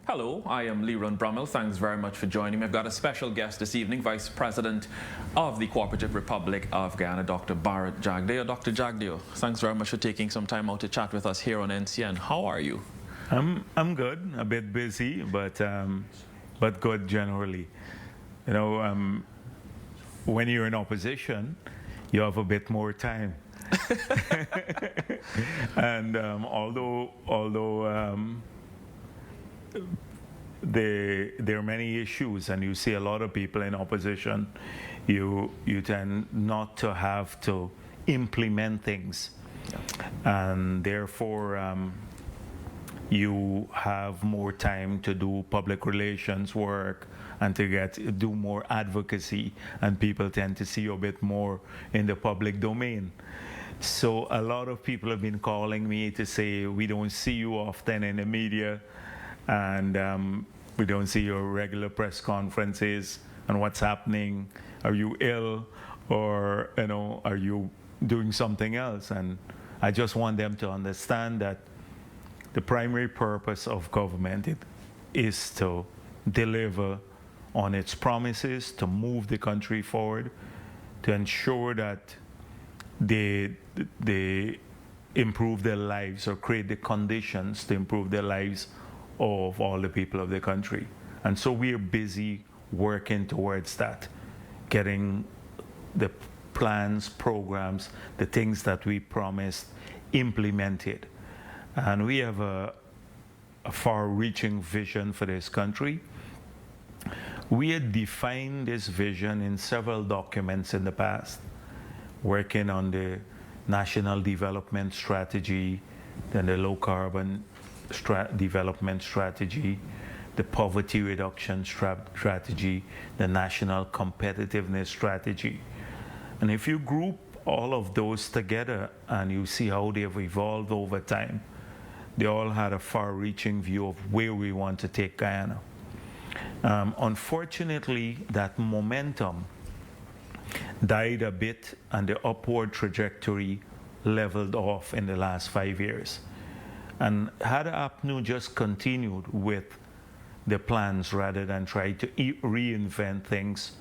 Hello, I am Leron Brummel. Thanks very much for joining me. I've got a special guest this evening, Vice President of the Cooperative Republic of Guyana, Dr. Bharrat Jagdeo. Dr. Jagdeo, thanks very much for taking some time out to chat with us here on NCN. How are you? I'm good. A bit busy, but good generally. You know, when you're in opposition, you have a bit more time. And although there are many issues, and you see a lot of people in opposition, you tend not to have to implement things, and therefore you have more time to do public relations work and to do more advocacy, and people tend to see you a bit more in the public domain. So a lot of people have been calling me to say, we don't see you often in the media, and we don't see your regular press conferences and what's happening. Are you ill, or are you doing something else? And I just want them to understand that the primary purpose of government is to deliver on its promises, to move the country forward, to ensure that they improve their lives or create the conditions to improve their lives of all the people of the country. And so we are busy working towards that, getting the plans, programs, the things that we promised implemented. And we have a far-reaching vision for this country. We had defined this vision in several documents in the past, working on the National Development Strategy, then the Low Carbon Development Strategy, the Poverty Reduction Strategy, the National Competitiveness Strategy. And if you group all of those together and you see how they have evolved over time, they all had a far-reaching view of where we want to take Guyana. Unfortunately, that momentum died a bit, and the upward trajectory leveled off in the last 5 years. And had APNU just continued with the plans rather than try to reinvent things,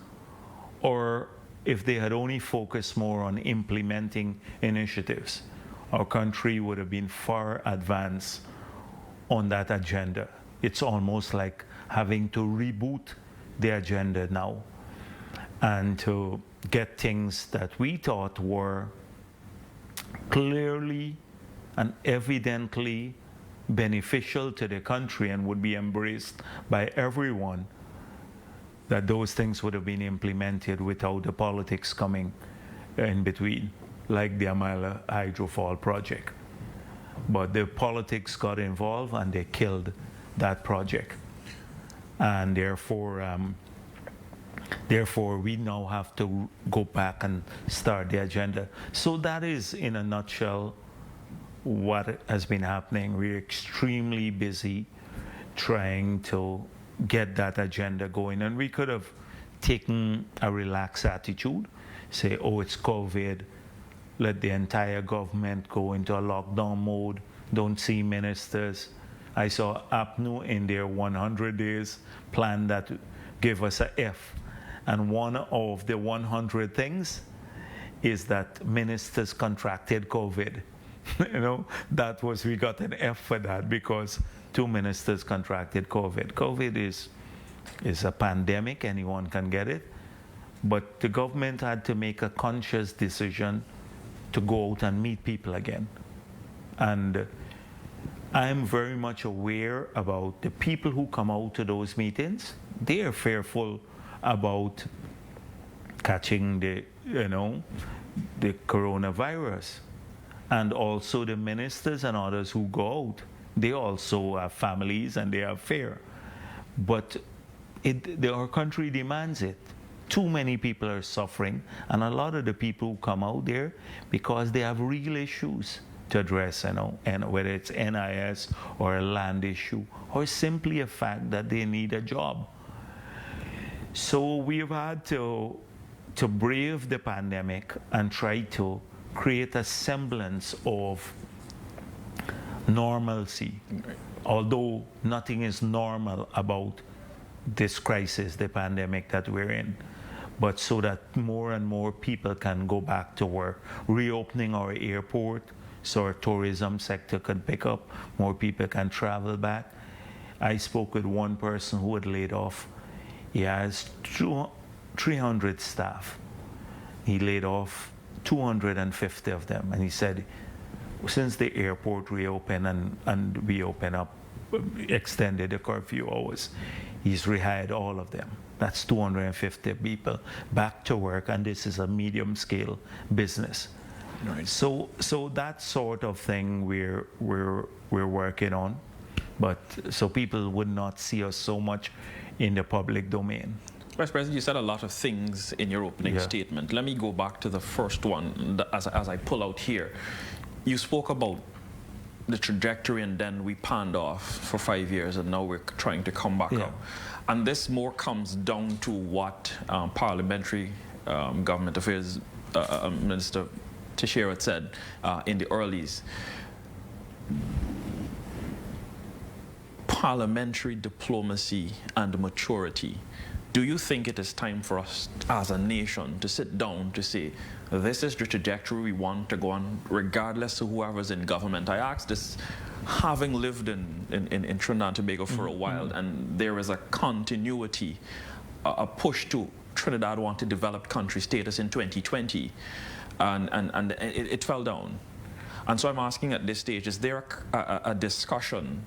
or if they had only focused more on implementing initiatives, our country would have been far advanced on that agenda. It's almost like having to reboot the agenda now and to get things that we thought were clearly and evidently beneficial to the country and would be embraced by everyone, that those things would have been implemented without the politics coming in between, like the Amala Hydrofall project. But the politics got involved and they killed that project. And therefore we now have to go back and start the agenda. So that is, in a nutshell, what has been happening. We're extremely busy trying to get that agenda going. And we could have taken a relaxed attitude, say, oh, it's COVID, let the entire government go into a lockdown mode, don't see ministers. I saw APNU in their 100 days plan that gave us a F. And one of the 100 things is that ministers contracted COVID. We got an F for that because 2 ministers contracted COVID. COVID is a pandemic, anyone can get it. But the government had to make a conscious decision to go out and meet people again. And I'm very much aware about the people who come out to those meetings. They are fearful about catching the coronavirus. And also the ministers and others who go out, they also have families and they have fear. But our country demands it. Too many people are suffering, and a lot of the people who come out there because they have real issues to address, and whether it's NIS or a land issue or simply a fact that they need a job. So we've had to brave the pandemic and try to create a semblance of normalcy although nothing is normal about this crisis, the pandemic that we're in, but so that more and more people can go back to work, reopening our airport so our tourism sector can pick up, more people can travel back. I spoke with one person who had laid off. He has 300 staff. He laid off 250 of them, and he said, since the airport reopened and we opened up, extended the curfew hours, he's rehired all of them. That's 250 people back to work, and this is a medium-scale business. Right. So that sort of thing we're working on, but so people would not see us so much in the public domain. Vice President, you said a lot of things in your opening statement. Let me go back to the first one as I pull out here. You spoke about the trajectory, and then we panned off for 5 years, and now we're trying to come back up. And this more comes down to what Parliamentary Government Affairs Minister Teixeira said in the earlies. Parliamentary diplomacy and maturity. Do you think it is time for us as a nation to sit down to say, this is the trajectory we want to go on, regardless of whoever's in government? I asked this having lived in Trinidad and Tobago for a while, and there is a continuity, a push to Trinidad want to develop country status in 2020, and it fell down. And so I'm asking at this stage, is there a discussion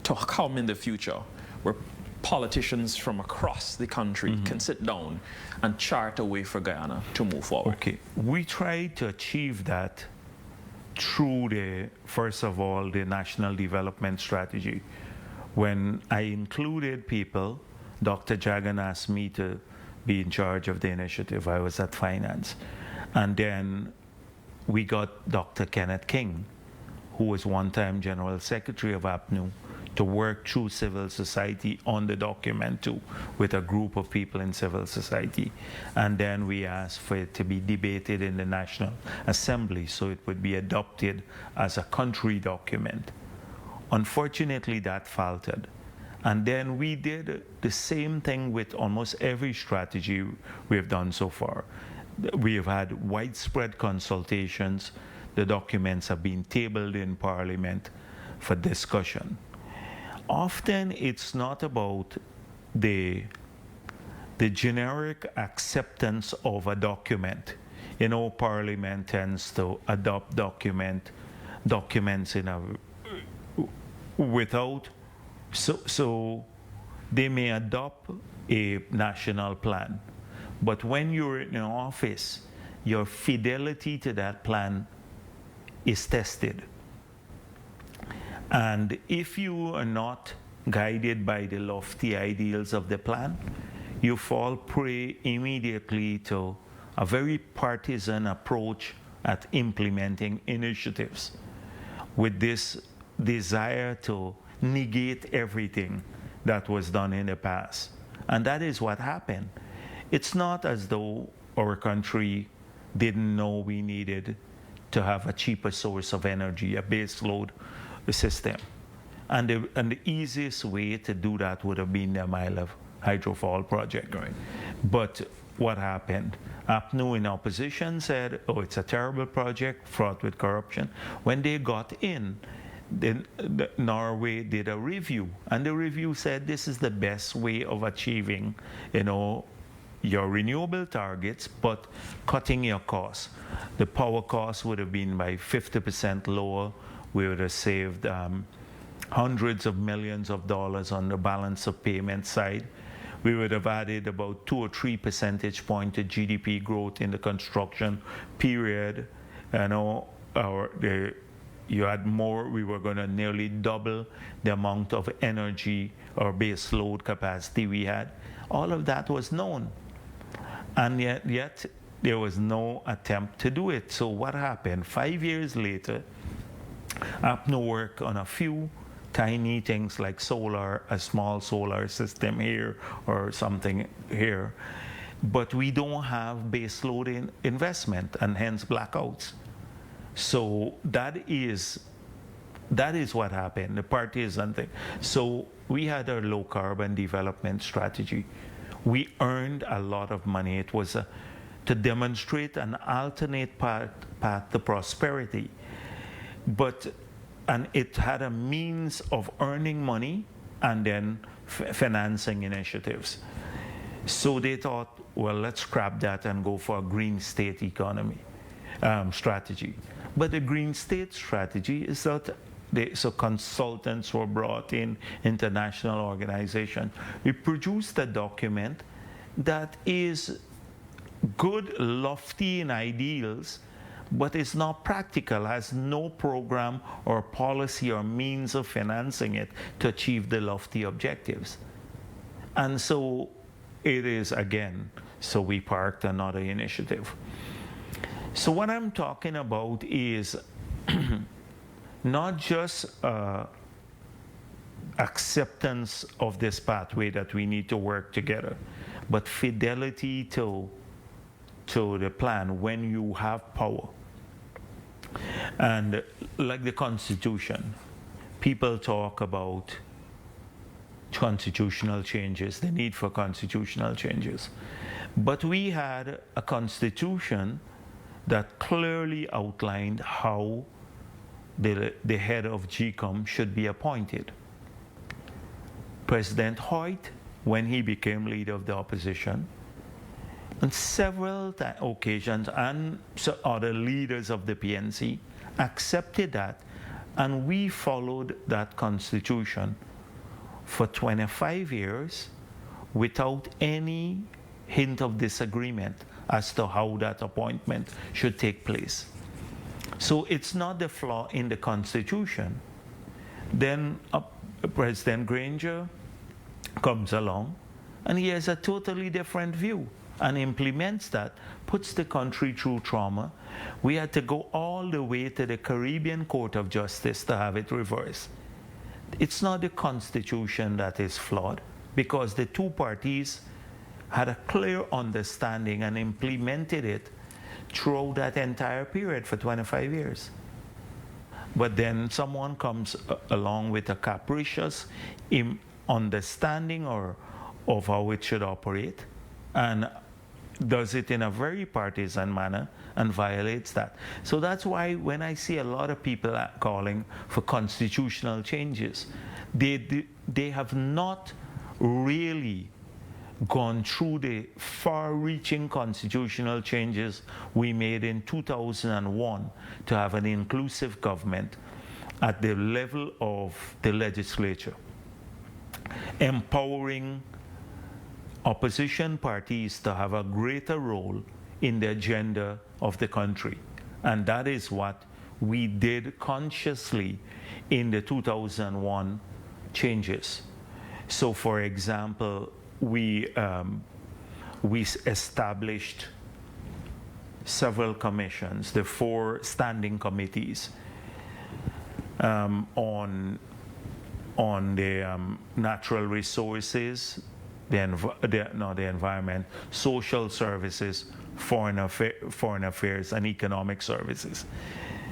to come in the future where politicians from across the country can sit down and chart a way for Guyana to move forward? Okay, we tried to achieve that through first of all, the National Development Strategy. When I included people, Dr. Jagan asked me to be in charge of the initiative. I was at finance. And then we got Dr. Kenneth King, who was one-time General Secretary of APNU, to work through civil society on the document too, with a group of people in civil society. And then we asked for it to be debated in the National Assembly so it would be adopted as a country document. Unfortunately, that faltered. And then we did the same thing with almost every strategy we've done so far. We have had widespread consultations. The documents have been tabled in Parliament for discussion. Often it's not about the generic acceptance of a document. You know, Parliament tends to adopt documents in a without, so they may adopt a national plan, but when you're in office, your fidelity to that plan is tested. And if you are not guided by the lofty ideals of the plan, you fall prey immediately to a very partisan approach at implementing initiatives with this desire to negate everything that was done in the past. And that is what happened. It's not as though our country didn't know we needed to have a cheaper source of energy, a base load system. And the easiest way to do that would have been the Mile of Hydrofall project. Right. But what happened? APNU in opposition said, oh, it's a terrible project, fraught with corruption. When they got in, then Norway did a review, and the review said this is the best way of achieving, your renewable targets, but cutting your costs. The power cost would have been by 50% lower. We would have saved hundreds of millions of dollars on the balance of payment side. We would have added about 2 or 3 percentage points to GDP growth in the construction period. You had more, we were going to nearly double the amount of energy or base load capacity we had. All of that was known. And yet there was no attempt to do it. So what happened? 5 years later, APNU worked on a few tiny things like solar, a small solar system here or something here. But we don't have base load investment and hence blackouts. So that is that is what happened. The partisan thing. So we had a low carbon development strategy. We earned a lot of money. It was to demonstrate an alternate path to prosperity. And it had a means of earning money and then financing initiatives. So they thought, well, let's scrap that and go for a green state economy strategy. But the green state strategy is that so consultants were brought in, international organization. We produced a document that is good, lofty in ideals, but it's not practical, has no program or policy or means of financing it to achieve the lofty objectives. And so it is, again, so we parked another initiative. So what I'm talking about is not just acceptance of this pathway that we need to work together, but fidelity to the plan when you have power. And like the Constitution, people talk about constitutional changes, the need for constitutional changes. But we had a constitution that clearly outlined how the head of GCOM should be appointed. President Hoyt, when he became leader of the opposition, on several occasions, and other leaders of the PNC accepted that, and we followed that constitution for 25 years without any hint of disagreement as to how that appointment should take place. So it's not the flaw in the Constitution. Then President Granger comes along and he has a totally different view and implements that, puts the country through trauma. We had to go all the way to the Caribbean Court of Justice to have it reversed. It's not the Constitution that is flawed, because the two parties had a clear understanding and implemented it throughout that entire period for 25 years. But then someone comes along with a capricious understanding of how it should operate and does it in a very partisan manner and violates that. So that's why when I see a lot of people calling for constitutional changes, they have not really gone through the far-reaching constitutional changes we made in 2001 to have an inclusive government at the level of the legislature, empowering opposition parties to have a greater role in the agenda of the country. And that is what we did consciously in the 2001 changes. So for example, we established several commissions, the 4 standing committees on the natural resources, the environment, social services, foreign affairs, and economic services.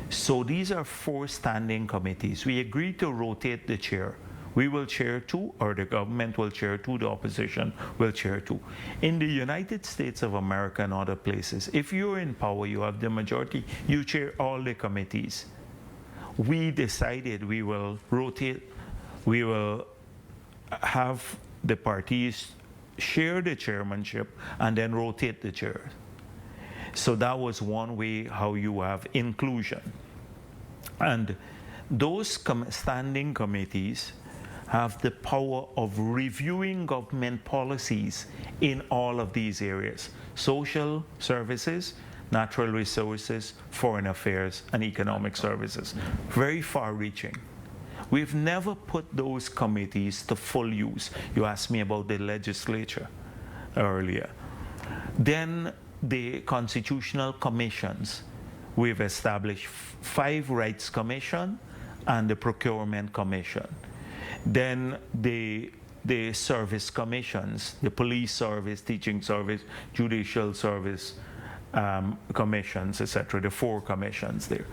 So these are 4 standing committees. We agreed to rotate the chair. We will chair 2, or the government will chair 2, the opposition will chair 2. In the United States of America and other places, if you're in power, you have the majority, you chair all the committees. We decided we will rotate, we will have the parties share the chairmanship and then rotate the chair. So that was one way how you have inclusion. And those standing committees have the power of reviewing government policies in all of these areas: social services, natural resources, foreign affairs, and economic services. Very far-reaching. We've never put those committees to full use. You asked me about the legislature earlier. Then the constitutional commissions. We've established 5 rights commission and the procurement commission. Then the service commissions, the police service, teaching service, judicial service commissions, etc., the 4 commissions there.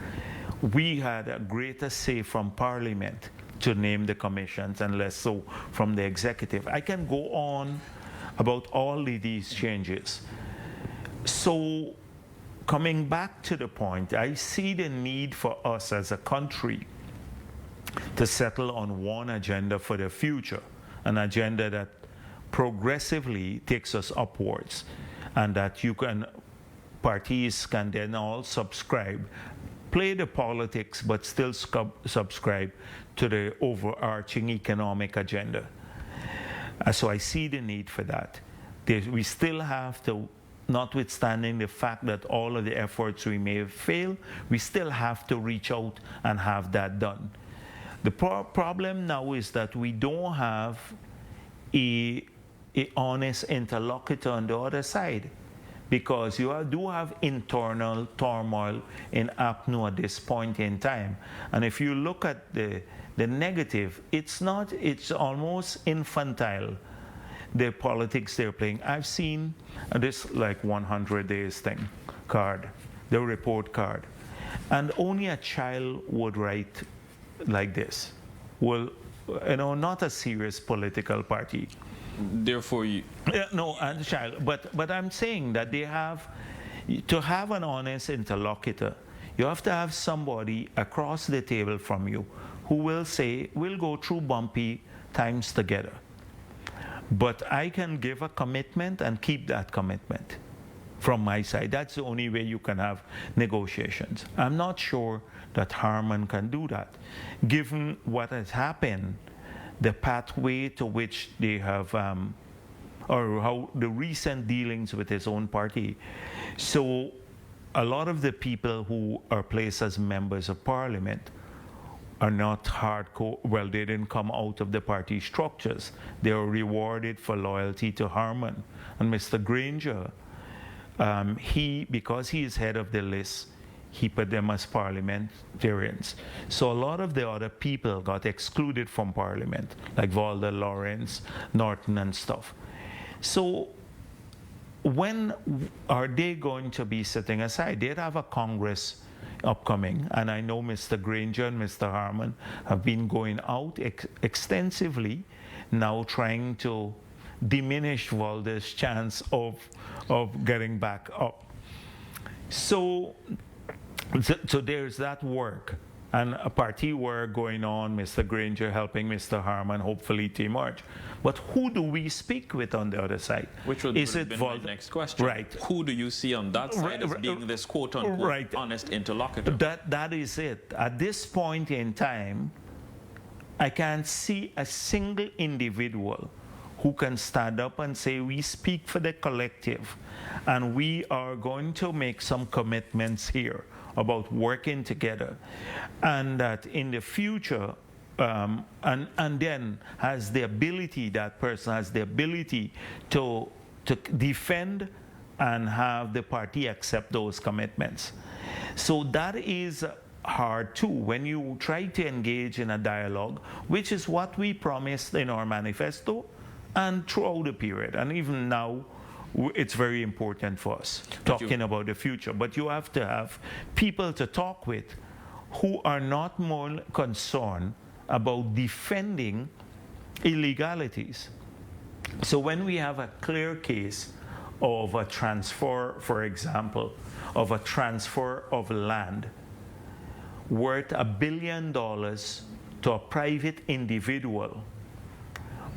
we had a greater say from Parliament to name the commissions and less so from the executive. I can go on about all of these changes. So coming back to the point, I see the need for us as a country to settle on one agenda for the future, an agenda that progressively takes us upwards, and that parties can then all subscribe, play the politics, but still subscribe to the overarching economic agenda. So I see the need for that. We still have to, notwithstanding the fact that all of the efforts we may have failed, we still have to reach out and have that done. The problem now is that we don't have a honest interlocutor on the other side, because you do have internal turmoil in APNU at this point in time. And if you look at the negative, it's almost infantile, the politics they're playing. I've seen this like 100 days thing card, the report card, and only a child would write like this. Well, not a serious political party. Therefore, no, and child. But I'm saying that they have to have an honest interlocutor. You have to have somebody across the table from you who will say, we'll go through bumpy times together, but I can give a commitment and keep that commitment from my side. That's the only way you can have negotiations. I'm not sure that Harman can do that, given what has happened, the pathway to which they have, or how the recent dealings with his own party. So a lot of the people who are placed as members of parliament are not hardcore, well, they didn't come out of the party structures. They are rewarded for loyalty to Harman. And Mr. Granger, because he is head of the list, he put them as parliamentarians. So a lot of the other people got excluded from parliament, like Valda Lawrence, Norton and stuff. So when are they going to be sitting aside? They'd have a Congress upcoming, and I know Mr. Granger and Mr. Harman have been going out extensively now trying to diminish Valda's chance of getting back up. So there's that work, and a party work going on, Mr. Granger helping Mr. Harman hopefully to emerge. But who do we speak with on the other side? Which would have been my next question. Right. Who do you see on that side as being this quote-unquote honest interlocutor? That is it. At this point in time, I can't see a single individual who can stand up and say, we speak for the collective, and we are going to make some commitments here about working together, and that in the future, and then has the ability, that person has the ability to defend and have the party accept those commitments. So that is hard too when you try to engage in a dialogue, which is what we promised in our manifesto and throughout the period, and even now it's very important for us talking about the future. But you have to have people to talk with who are not more concerned about defending illegalities. So when we have a clear case of a transfer, for example, of a transfer of land worth $1 billion to a private individual,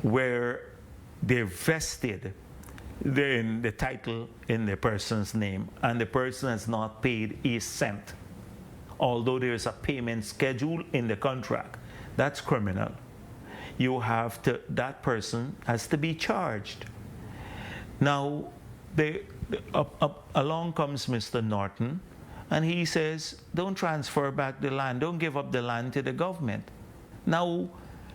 where they vested the title in the person's name, and the person has not paid a cent, although there is a payment schedule in the contract, that's criminal. You have to, that person has to be charged. Now, along comes Mr. Norton, and he says, don't transfer back the land, don't give up the land to the government. Now,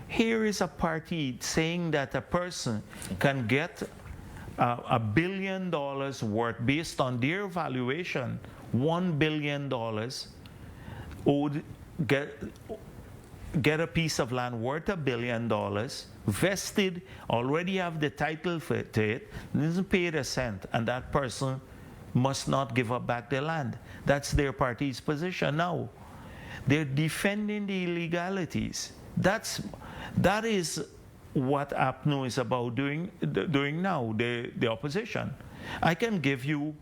here is a party saying that a person can get $1 billion worth, based on their valuation, $1 billion, get a piece of land worth $1 billion, vested, already have the title to it, doesn't pay it a cent, and that person must not give up back the land. That's their party's position now. They're defending the illegalities. That is what APNU is about doing now, the opposition. I can give you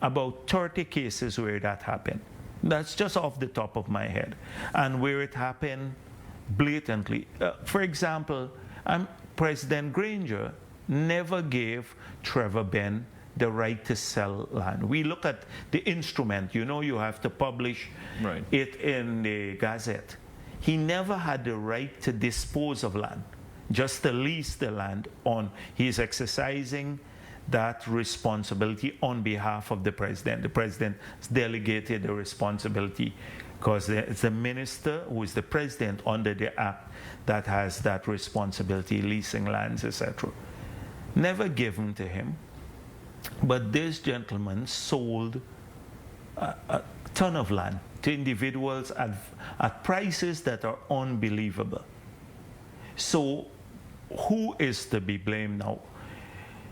about 30 cases where that happened. That's just off the top of my head. And where it happened blatantly. For example, President Granger never gave Trevor Benn the right to sell land. We look at the instrument. You have to publish it in the Gazette. He never had the right to dispose of land, just to lease the land on. He's exercising that responsibility on behalf of the president. The president has delegated the responsibility because it's the minister who is the president under the act that has that responsibility, leasing lands, etc. Never given to him. But this gentleman sold a ton of land to individuals at prices that are unbelievable. So who is to be blamed now?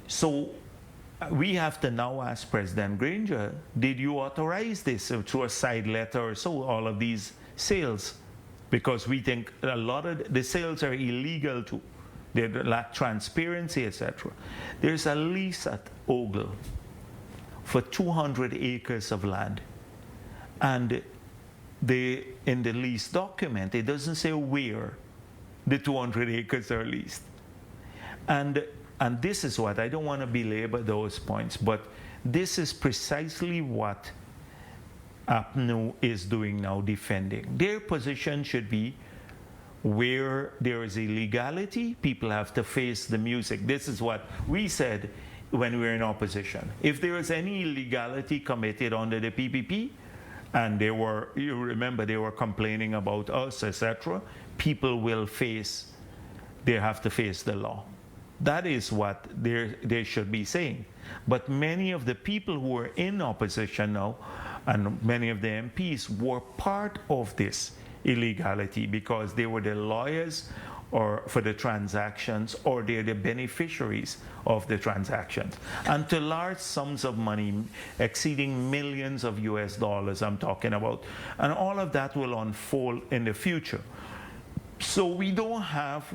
So we have to now ask President Granger, did you authorize this through a side letter or so, all of these sales? Because we think a lot of the sales are illegal too. They lack transparency, etc. There's a lease at Ogle for 200 acres of land. And in the lease document, it doesn't say where the 200 acres are leased. And this is what, I don't want to belabor those points, but this is precisely what APNU is doing now, defending. Their position should be, where there is illegality, people have to face the music. This is what we said when we were in opposition. If there is any illegality committed under the PPP, and you remember they were complaining about us, etc., people they have to face the law. That is what they should be saying. But many of the people who are in opposition now, and many of the MPs, were part of this illegality because they were the lawyers for the transactions, or they're the beneficiaries of the transactions. And to large sums of money, exceeding millions of US dollars I'm talking about. And all of that will unfold in the future. So we don't have,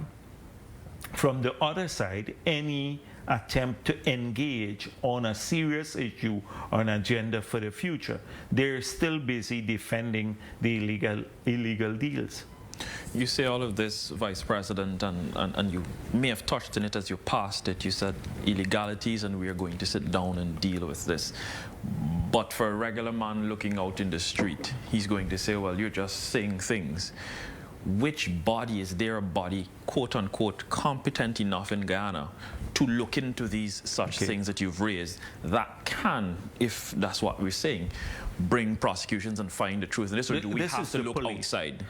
from the other side, any attempt to engage on a serious issue or an agenda for the future. They're still busy defending the illegal deals. You say all of this, Vice President, and you may have touched on it as you passed it. You said illegalities, and we are going to sit down and deal with this. But for a regular man looking out in the street, he's going to say, well, you're just saying things. Which body, is there a body, quote unquote, competent enough in Guyana to look into these such things that you've raised that can, if that's what we're saying, bring prosecutions and find the truth in this? Or do we have to look outside?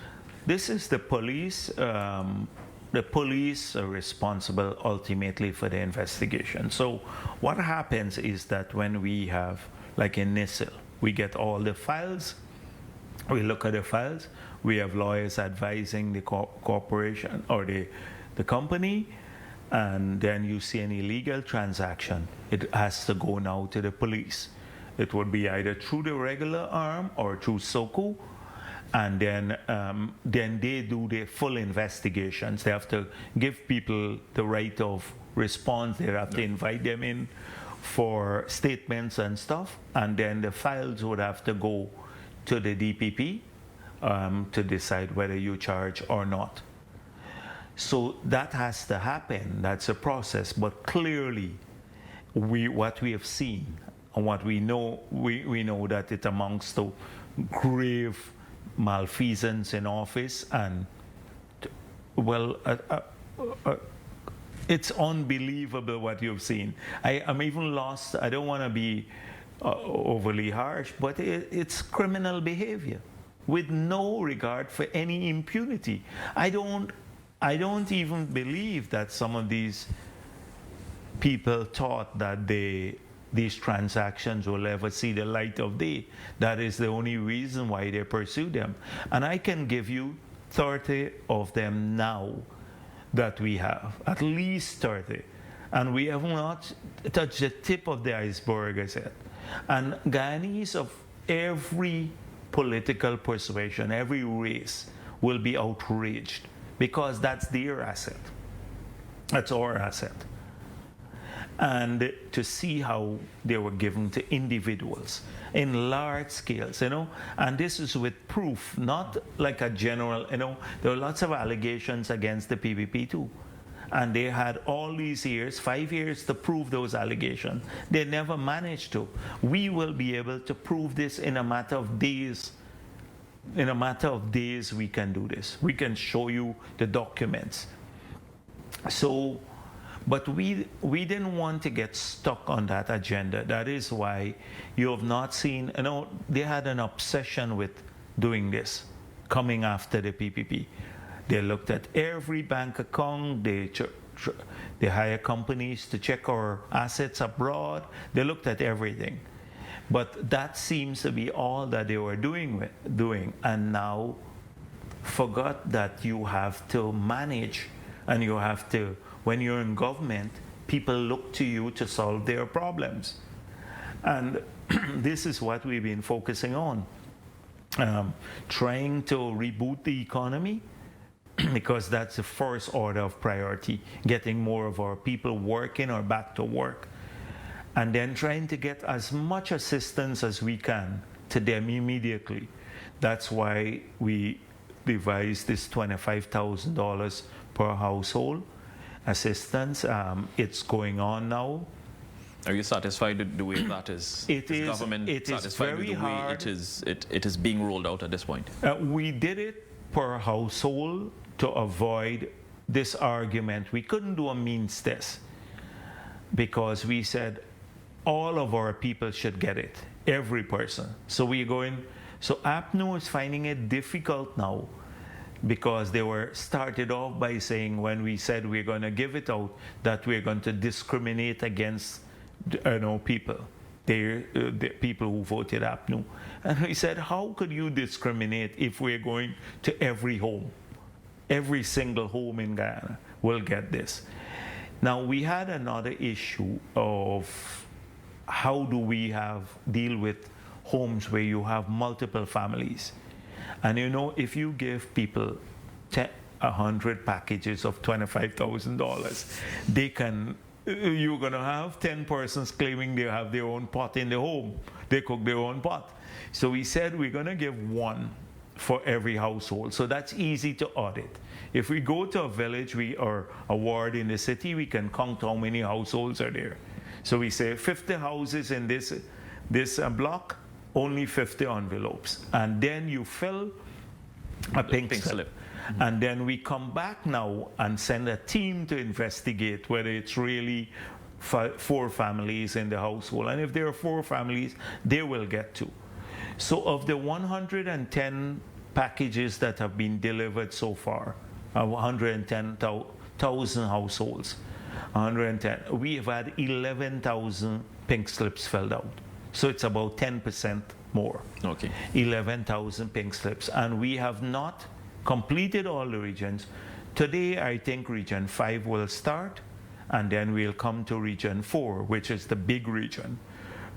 This is the police. The police are responsible ultimately for the investigation. So what happens is that when we have, like in NISIL, we get all the files, we look at the files, we have lawyers advising the corporation or the company, and then you see an illegal transaction, it has to go now to the police. It would be either through the regular arm or through SOCO, and then they do the full investigations. They have to give people the right of response. They have to invite them in for statements and stuff, and then the files would have to go to the DPP to decide whether you charge or not. So that has to happen. That's a process. But clearly, what we have seen and what we know, we know that it amounts to grave malfeasance in office, and it's unbelievable what you've seen. I'm even lost. I don't want to be overly harsh, but it's criminal behavior with no regard for any impunity. I don't even believe that some of these people thought that these transactions will ever see the light of day. That is the only reason why they pursue them. And I can give you 30 of them now that we have, at least 30. And we have not touched the tip of the iceberg, I said. And Guyanese of every political persuasion, every race will be outraged because that's their asset. That's our asset. And to see how they were given to individuals in large scales, and this is with proof, not like a general, there were lots of allegations against the PPP too. And they had all these years, 5 years, to prove those allegations. They never managed to. We will be able to prove this in a matter of days. In a matter of days, we can do this. We can show you the documents. So, but we didn't want to get stuck on that agenda. That is why you have not seen, they had an obsession with doing this, coming after the PPP. They looked at every bank account. They hire companies to check our assets abroad. They looked at everything. But that seems to be all that they were doing, and now forgot that you have to manage, and you have to, when you're in government, people look to you to solve their problems. And this is what we've been focusing on, trying to reboot the economy, because that's the first order of priority, getting more of our people working or back to work. And then trying to get as much assistance as we can to them immediately. That's why we devised this $25,000 per household assistance. It's going on now. Are you satisfied with the way that is? It is. Government it is satisfied very with the way hard. it is being rolled out at this point? We did it per household to avoid this argument. We couldn't do a means test because we said all of our people should get it, every person. So APNU is finding it difficult now because they were started off by saying, when we said we're going to give it out, that we're going to discriminate against people, the people who voted APNU. And we said, how could you discriminate if we're going to every home? Every single home in Guyana will get this. Now, we had another issue of how do we deal with homes where you have multiple families. And if you give people 100 packages of $25,000, you're going to have 10 persons claiming they have their own pot in the home. They cook their own pot. So we said we're going to give one for every household. So that's easy to audit. If we go to a village or a ward in the city, we can count how many households are there. So we say 50 houses in this block, only 50 envelopes. And then you fill a pink slip. And then we come back now and send a team to investigate whether it's really 4 families in the household. And if there are 4 families, they will get 2. So of the 110 packages that have been delivered so far, 110,000 households, 110, we have had 11,000 pink slips filled out. So it's about 10% more. Okay. 11,000 pink slips. And we have not completed all the regions. Today, I think Region 5 will start, and then we'll come to Region 4, which is the big region,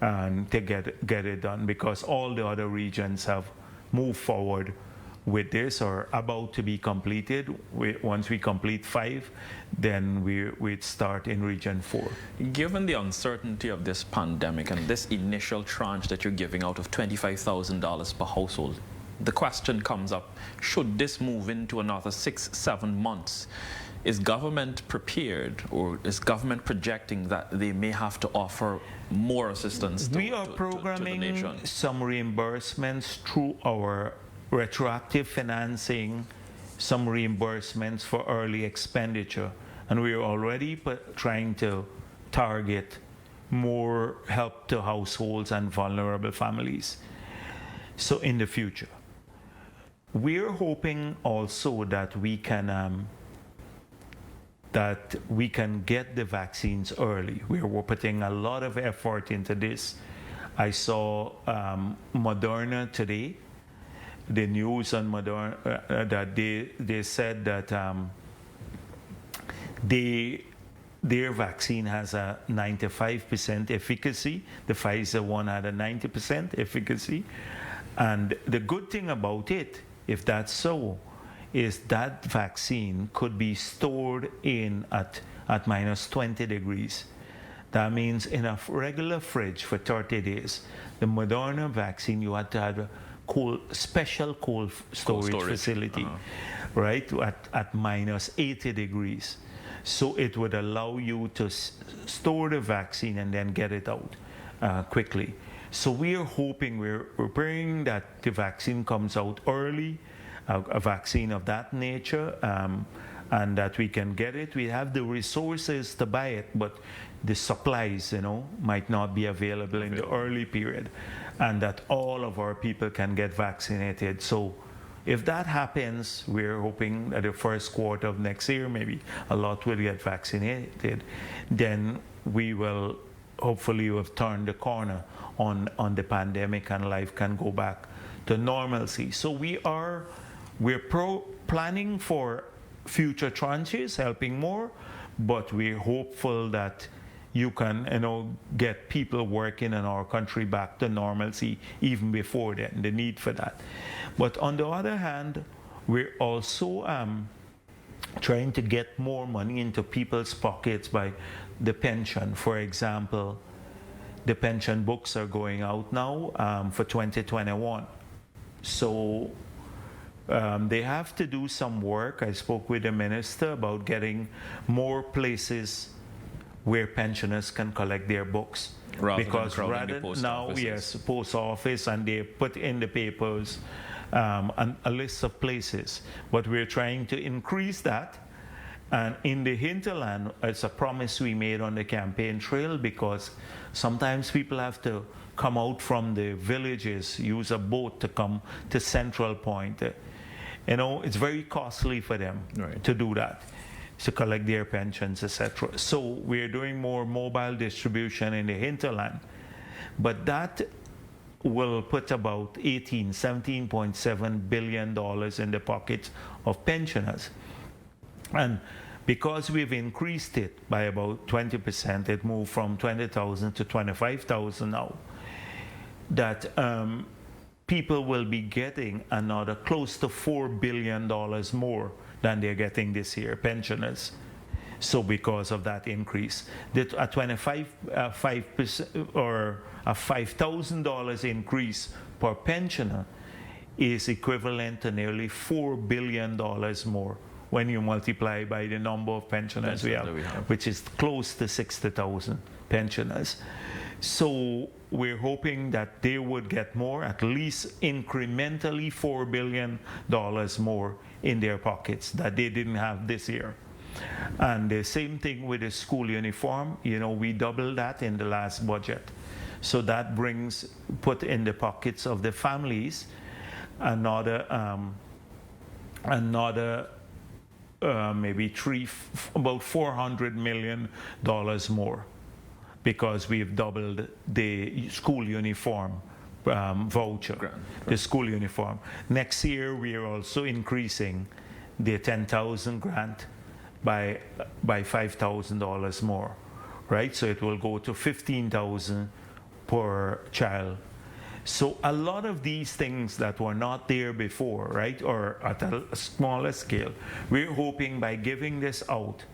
and to get it done, because all the other regions have moved forward with this or about to be completed. Once we complete 5, then we'd start in Region 4. Given the uncertainty of this pandemic and this initial tranche that you're giving out of $25,000 per household, the question comes up, should this move into another 6-7 months? Is government prepared, or is government projecting that they may have to offer more assistance to the nation? We are programming some reimbursements through our retroactive financing, some reimbursements for early expenditure. And we are already trying to target more help to households and vulnerable families. So in the future, we're hoping also that we can get the vaccines early. We're putting a lot of effort into this. I saw Moderna today, the news on Moderna, that they said that their vaccine has a 95% efficacy. The Pfizer one had a 90% efficacy. And the good thing about it, if that's so, is that vaccine could be stored in at minus 20 degrees. That means in a regular fridge for 30 days. The Moderna vaccine, you had to have a special cold storage facility, right, at minus 80 degrees. So it would allow you to store the vaccine and then get it out quickly. So we are hoping, we're praying that the vaccine comes out early, a vaccine of that nature, and that we can get it. We have the resources to buy it, but the supplies, might not be available in the early period, and that all of our people can get vaccinated. So if that happens, we're hoping that the first quarter of next year, maybe a lot will get vaccinated. Then we will hopefully have turned the corner on the pandemic, and life can go back to normalcy. So we're planning for future tranches, helping more, but we're hopeful that you can, get people working in our country back to normalcy even before then, the need for that. But on the other hand, we're also trying to get more money into people's pockets by the pension. For example, the pension books are going out now for 2021. So they have to do some work. I spoke with the minister about getting more places where pensioners can collect their books. Because rather now, yes, post office, and they put in the papers a list of places. But we're trying to increase that. And in the hinterland, it's a promise we made on the campaign trail, because sometimes people have to come out from the villages, use a boat to come to Central Point. It's very costly for them to do that, to collect their pensions, etc. So we're doing more mobile distribution in the hinterland. But that will put about $17.7 billion in the pockets of pensioners. And because we've increased it by about 20%, it moved from 20,000 to 25,000 now, that people will be getting another close to $4 billion more than they're getting this year, pensioners. So because of that increase, that a 5% or a $5,000 increase per pensioner is equivalent to nearly $4 billion more when you multiply by the number of pensioners we have, which is close to 60,000 pensioners. So we're hoping that they would get more, at least incrementally $4 billion more in their pockets that they didn't have this year. And the same thing with the school uniform. We doubled that in the last budget. So that put in the pockets of the families another maybe about $400 million more, because we've doubled the school uniform voucher, the school uniform. Next year, we are also increasing the 10,000 grant by $5,000 more, right? So it will go to 15,000 per child. So a lot of these things that were not there before, right, or at a smaller scale, we're hoping by giving this out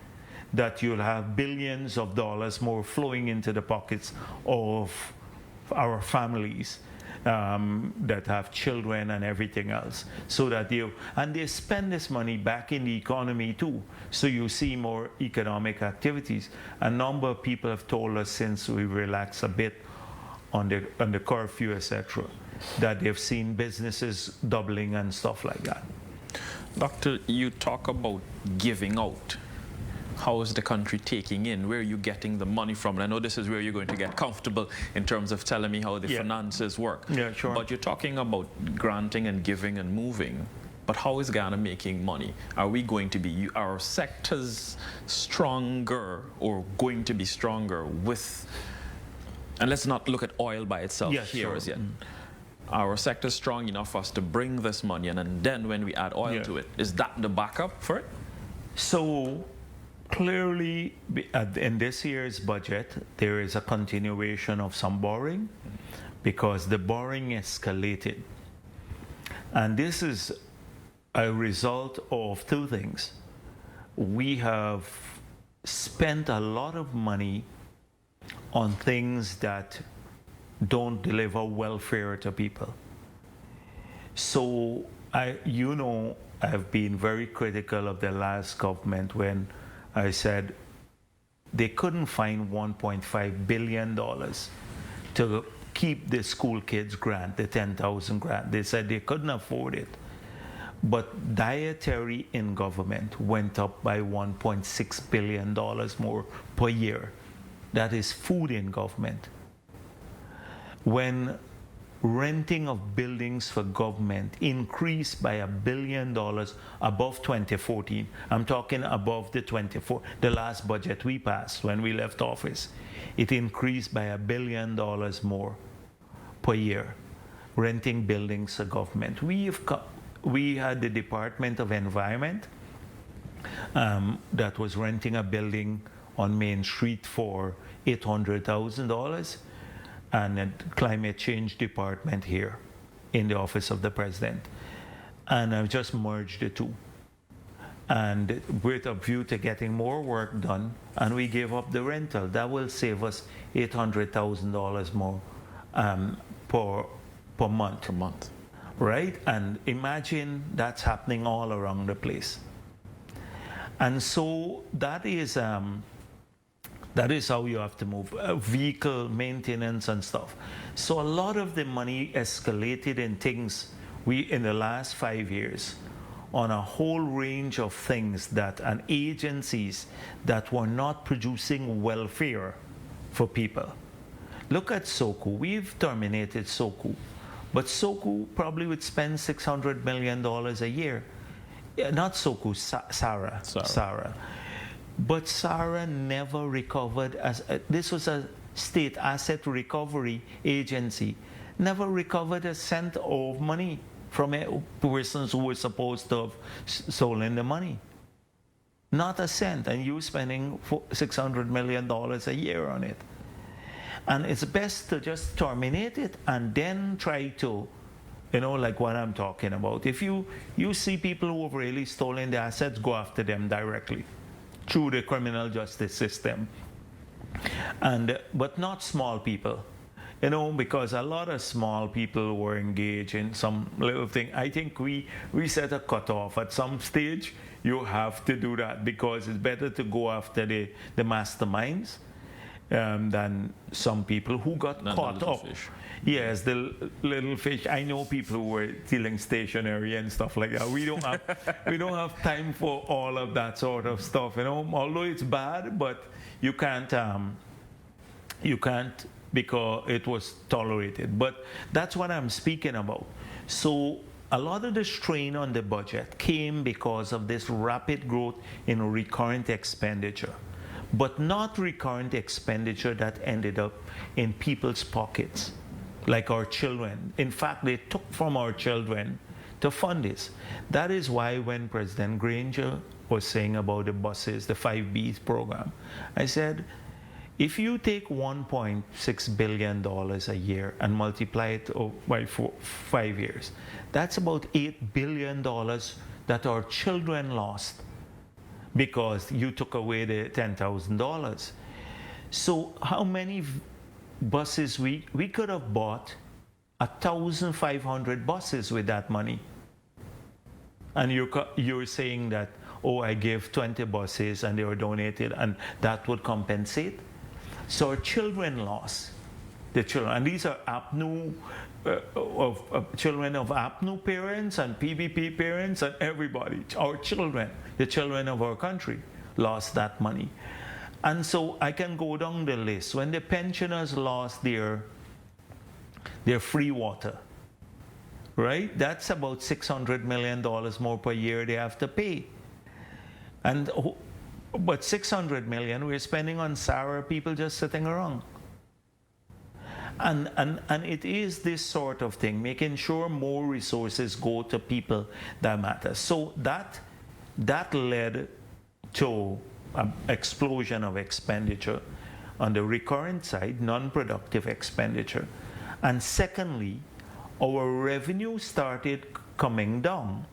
that you'll have billions of dollars more flowing into the pockets of our families that have children and everything else, so that they spend this money back in the economy too. So you see more economic activities. A number of people have told us since we relaxed a bit on the curfew, etc., that they've seen businesses doubling and stuff like that. Doctor, you talk about giving out. How is the country taking in? Where are you getting the money from? And I know this is where you're going to get comfortable in terms of telling me how the finances work. Yeah, sure. But you're talking about granting and giving and moving. But how is Ghana making money? Are we going to be, our sectors stronger or going to be stronger with, and let's not look at oil by itself here as yet. Our sector strong enough for us to bring this money, and then when we add oil to it, is that the backup for it? So clearly, in this year's budget, there is a continuation of some borrowing, because the borrowing escalated And this is a result of two things. We have spent a lot of money on things that don't deliver welfare to people. So I've been very critical of the last government when I said they couldn't find $1.5 billion to keep the school kids grant, the 10,000 grant. They said they couldn't afford it. But dietary in government went up by $1.6 billion more per year. That is food in government. When renting of buildings for government increased by $1 billion above 2014, I'm talking above the last budget we passed when we left office, it increased by $1 billion more per year, renting buildings for government. We had the Department of Environment that was renting a building on Main Street for $800,000, and the Climate Change Department here in the Office of the President. And I've just merged the two. And with a view to getting more work done, and we gave up the rental. That will save us $800,000 more per month. Per month. Right? And imagine that's happening all around the place. And so that is how you have to move. Vehicle maintenance and stuff. So a lot of the money escalated in things in the last 5 years on a whole range of things and agencies that were not producing welfare for people. Look at SOCU. We've terminated SOCU. But SOCU probably would spend $600 million a year. Not SOCU, SARA. But SARA never recovered. This was a state asset recovery agency. Never recovered a cent of money from persons who were supposed to have stolen the money. Not a cent. And you spending $600 million a year on it. And it's best to just terminate it and then try to, like what I'm talking about. If you see people who have really stolen the assets, go after them directly through the criminal justice system. But not small people, because a lot of small people were engaged in some little thing. I think we set a cutoff at some stage. You have to do that because it's better to go after the masterminds than some people who got caught up. Fish. Yes, the little fish. I know people who were stealing stationery and stuff like that. We don't have time for all of that sort of stuff. Although it's bad, but you can't because it was tolerated. But that's what I'm speaking about. So a lot of the strain on the budget came because of this rapid growth in recurrent expenditure. But not recurrent expenditure that ended up in people's pockets, like our children. In fact, they took from our children to fund this. That is why when President Granger was saying about the buses, the 5Bs program, I said, if you take $1.6 billion a year and multiply it by 5 years, that's about $8 billion that our children lost because you took away the $10,000. So how many buses we could have bought 1,500 buses with that money. And you're saying that, I gave 20 buses and they were donated and that would compensate. So our children lost. The children, and these are APNU, children of APNU parents and PBP parents and everybody. Our children, the children of our country, lost that money. And so I can go down the list. When the pensioners lost their free water, right? That's about $600 million more per year they have to pay. But $600 million we're spending on SARA, people just sitting around. And it is this sort of thing, making sure more resources go to people that matter. So that led to an explosion of expenditure on the recurrent side, non-productive expenditure. And secondly, our revenue started coming down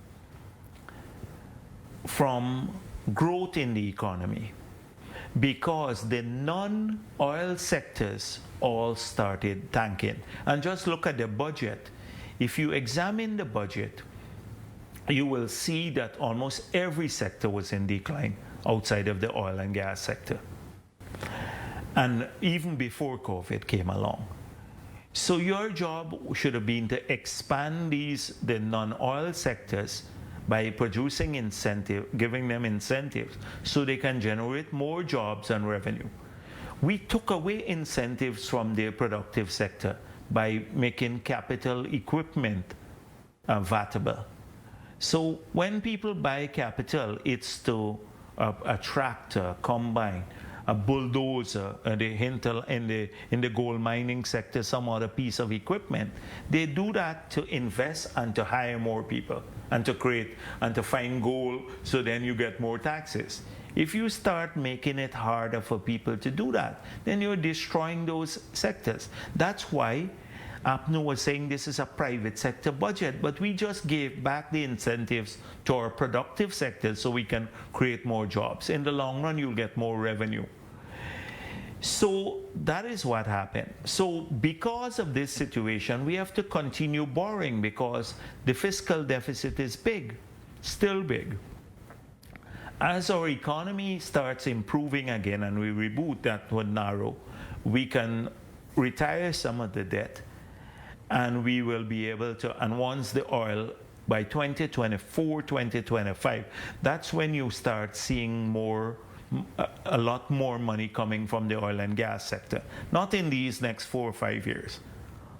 from growth in the economy because the non-oil sectors all started tanking. And just look at the budget. If you examine the budget, you will see that almost every sector was in decline outside of the oil and gas sector. And even before COVID came along. So your job should have been to expand the non-oil sectors by producing giving them incentives so they can generate more jobs and revenue. We took away incentives from the productive sector by making capital equipment VATable. So when people buy capital, it's to a tractor, combine, a bulldozer, in the gold mining sector, some other piece of equipment. They do that to invest and to hire more people and to create and to find gold, so then you get more taxes. If you start making it harder for people to do that, then you're destroying those sectors. That's why APNU was saying this is a private sector budget, but we just gave back the incentives to our productive sectors so we can create more jobs. In the long run, you'll get more revenue. So that is what happened. So because of this situation, we have to continue borrowing because the fiscal deficit is big, still big. As our economy starts improving again and we reboot, that would narrow, we can retire some of the debt. And we will be able to, and once the oil, by 2024, 2025, that's when you start seeing a lot more money coming from the oil and gas sector. Not in these next 4 or 5 years.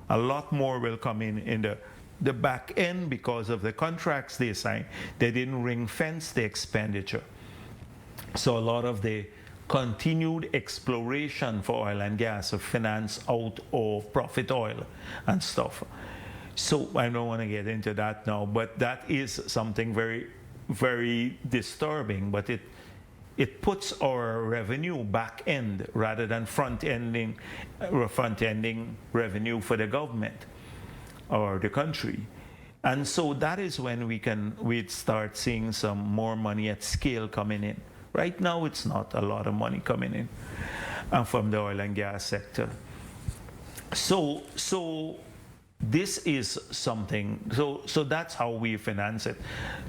A lot more will come in the back end because of the contracts they signed. They didn't ring fence the expenditure. So a lot of the continued exploration for oil and gas are financed out of profit oil and stuff. So I don't want to get into that now, but that is something very, very disturbing. But it puts our revenue back end rather than front-ending revenue for the government or the country. And so that is when we'd start seeing some more money at scale coming in. Right now, it's not a lot of money coming in from the oil and gas sector. So this is something, so that's how we finance it.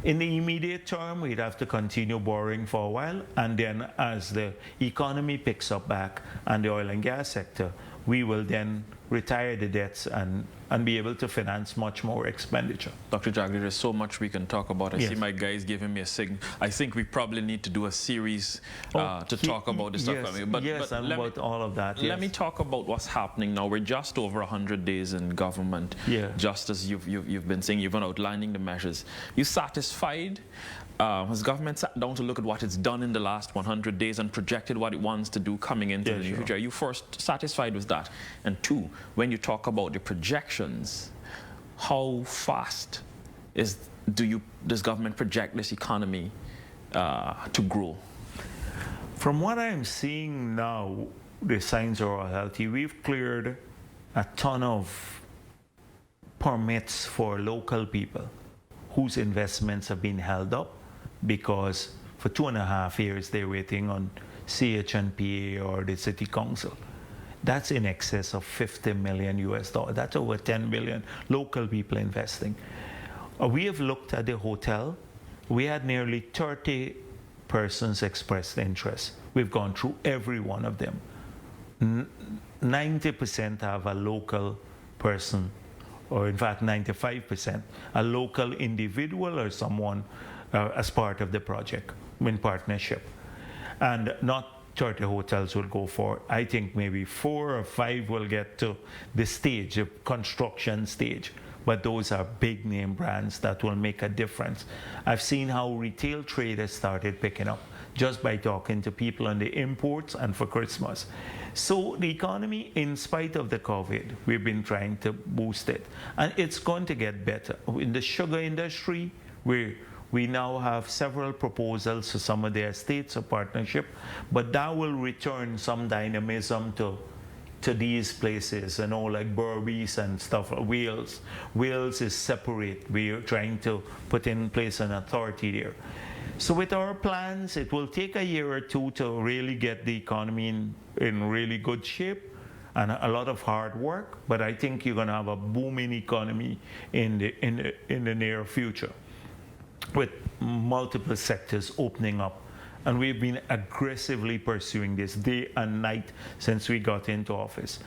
In the immediate term, we'd have to continue borrowing for a while, and then as the economy picks up back and the oil and gas sector, we will then retire the debts and be able to finance much more expenditure. Dr. Jagdeo, there's so much we can talk about. I see my guys giving me a signal. I think we probably need to do a series to talk about this stuff. But about all of that. Let me talk about what's happening now. We're just over 100 days in government. Yeah. Just as you've been saying, you've been outlining the measures. You satisfied? Has government sat down to look at what it's done in the last 100 days and projected what it wants to do coming into the future? Are you first satisfied with that? And two, when you talk about the projections, how fast does government project this economy to grow? From what I'm seeing now, the signs are all healthy. We've cleared a ton of permits for local people whose investments have been held up because for 2.5 years they're waiting on CHNPA or the city council. That's in excess of $50 million US. That's over 10 billion local people investing. We have looked at the hotel. We had nearly 30 persons expressed interest. We've gone through every one of them. 90% have a local person, or in fact 95%, a local individual or someone as part of the project in partnership. And not 30 hotels will go for, I think maybe 4 or 5 will get to the stage, the construction stage. But those are big name brands that will make a difference. I've seen how retail traders started picking up just by talking to people on the imports and for Christmas. So the economy, in spite of the COVID, we've been trying to boost it. And it's going to get better. In the sugar industry, we now have several proposals to some of their states of partnership, but that will return some dynamism to to these places, like Berbice and stuff. Wales is separate. We are trying to put in place an authority there. So with our plans, it will take a year or two to really get the economy in really good shape, and a lot of hard work. But I think you're going to have a booming economy in the near future, with multiple sectors opening up. And we've been aggressively pursuing this day and night since we got into office.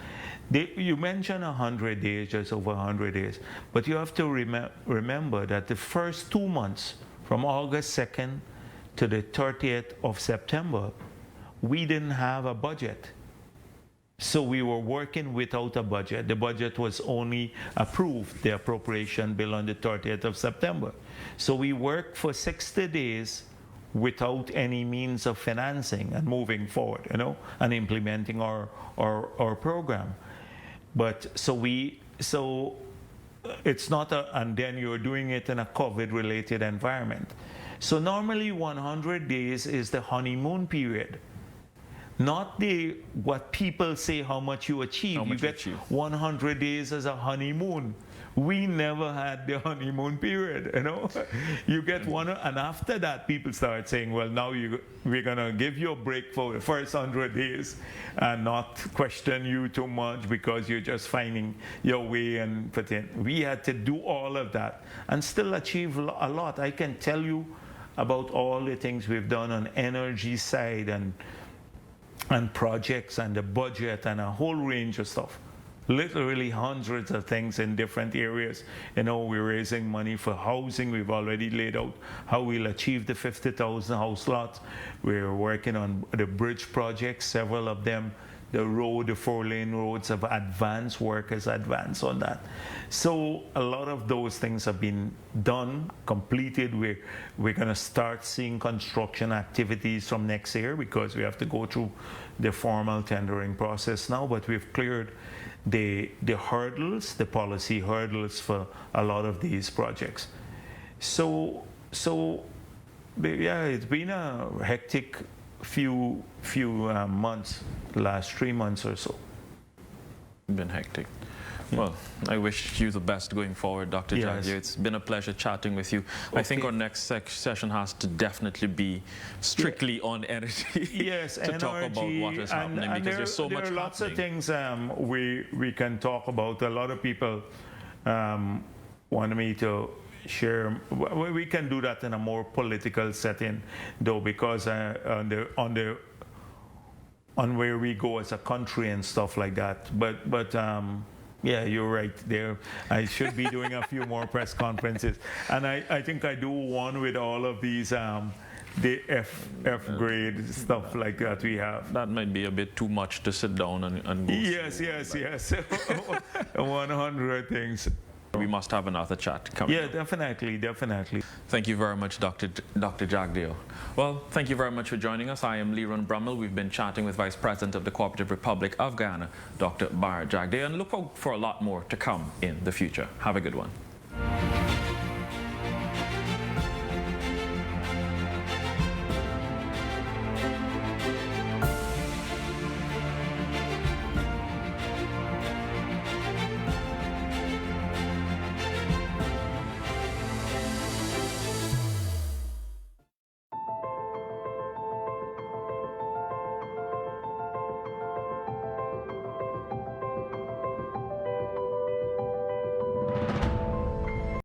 You mentioned 100 days, just over 100 days, but you have to remember that the first 2 months, from August 2nd to the 30th of September, we didn't have a budget. So we were working without a budget. The budget was only approved, the appropriation bill, on the 30th of September. So we worked for 60 days without any means of financing and moving forward, and implementing our program. But so it's not and then you're doing it in a COVID-related environment. So normally 100 days is the honeymoon period. Not what people say, how much you achieve. You get 100 days as a honeymoon. We never had the honeymoon period, You get one, and after that, people start saying, well, now we're going to give you a break for the first 100 days and not question you too much because you're just finding your way and put in. We had to do all of that and still achieve a lot. I can tell you about all the things we've done on energy side and projects and the budget and a whole range of stuff. Literally hundreds of things in different areas. We're raising money for housing. We've already laid out how we'll achieve the 50,000 house lots. We're working on the bridge projects, several of them. The 4-lane roads have advanced, work has advanced on that. So a lot of those things have been done, completed. We're going to start seeing construction activities from next year because we have to go through the formal tendering process now, but we've cleared the hurdles, the policy hurdles for a lot of these projects. So yeah, it's been a hectic few months, the last 3 months or so. Been hectic. Well, I wish you the best going forward, Dr. Yes. Jagdeo. It's been a pleasure chatting with you. Okay. I think our next session has to definitely be strictly on energy. Yes, to talk about what is happening, because there's so much happening. There are lots of things we can talk about. A lot of people want me to share. We can do that in a more political setting, though, because on where we go as a country and stuff like that. But yeah, you're right there. I should be doing a few more press conferences. And I think I do one with all of these, the F grade stuff like that we have. That might be a bit too much to sit down and go Yes. 100 things. We must have another chat coming up. Definitely. Thank you very much, Dr. Jagdeo. Well, thank you very much for joining us. I am Leron Brummel. We've been chatting with Vice President of the Cooperative Republic of Ghana, Dr. Bharrat Jagdeo, and look out for a lot more to come in the future. Have a good one.